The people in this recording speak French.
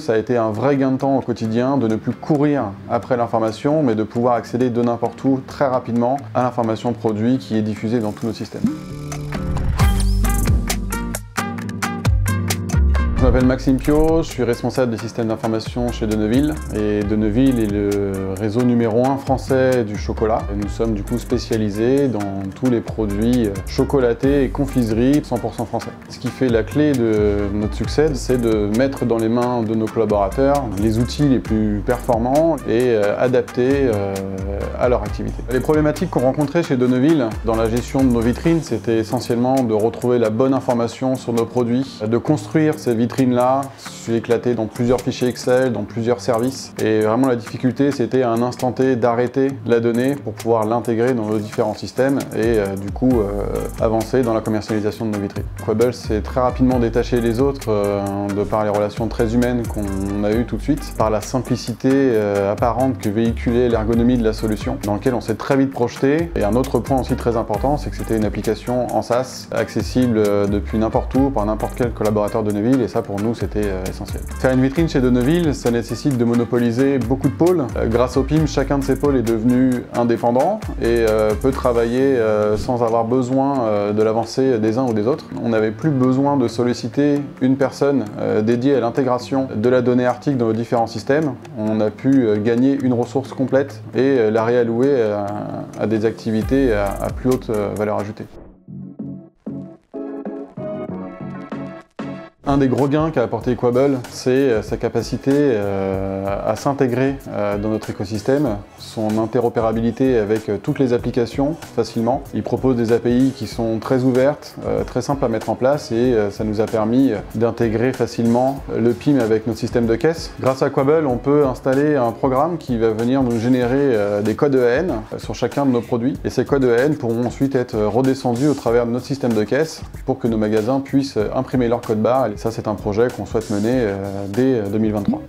Ça a été un vrai gain de temps au quotidien de ne plus courir après l'information, mais de pouvoir accéder de n'importe où très rapidement à l'information produit qui est diffusée dans tous nos systèmes. Je m'appelle Maxime Piot, je suis responsable des systèmes d'information chez Denneville. Et Denneville est le réseau numéro 1 français du chocolat. Et nous sommes du coup spécialisés dans tous les produits chocolatés et confiseries 100% français. Ce qui fait la clé de notre succès, c'est de mettre dans les mains de nos collaborateurs les outils les plus performants et adaptés à leur activité. Les problématiques qu'on rencontrait chez Denneville dans la gestion de nos vitrines, c'était essentiellement de retrouver la bonne information sur nos produits, de construire ces vitrines-là, éclatées dans plusieurs fichiers Excel, dans plusieurs services. Et vraiment la difficulté, c'était à un instant T d'arrêter la donnée pour pouvoir l'intégrer dans nos différents systèmes et du coup avancer dans la commercialisation de nos vitrines. Quabble s'est très rapidement détaché des autres de par les relations très humaines qu'on a eues tout de suite, par la simplicité apparente que véhiculait l'ergonomie de la solution, dans laquelle on s'est très vite projeté. Et un autre point aussi très important, c'est que c'était une application en SaaS, accessible depuis n'importe où, par n'importe quel collaborateur de Denneville, et ça pour nous c'était essentiel. Faire une vitrine chez Denneville, ça nécessite de monopoliser beaucoup de pôles. Grâce au PIM, chacun de ces pôles est devenu indépendant et peut travailler sans avoir besoin de l'avancée des uns ou des autres. On n'avait plus besoin de solliciter une personne dédiée à l'intégration de la donnée article dans nos différents systèmes. On a pu gagner une ressource complète et la réallouer à des activités à plus haute valeur ajoutée. Un des gros gains qu'a apporté Quabble, c'est sa capacité à s'intégrer dans notre écosystème, son interopérabilité avec toutes les applications facilement. Il propose des API qui sont très ouvertes, très simples à mettre en place et ça nous a permis d'intégrer facilement le PIM avec notre système de caisse. Grâce à Quabble, on peut installer un programme qui va venir nous générer des codes EAN sur chacun de nos produits et ces codes EAN pourront ensuite être redescendus au travers de notre système de caisse pour que nos magasins puissent imprimer leur code barre. Ça, c'est un projet qu'on souhaite mener dès 2023.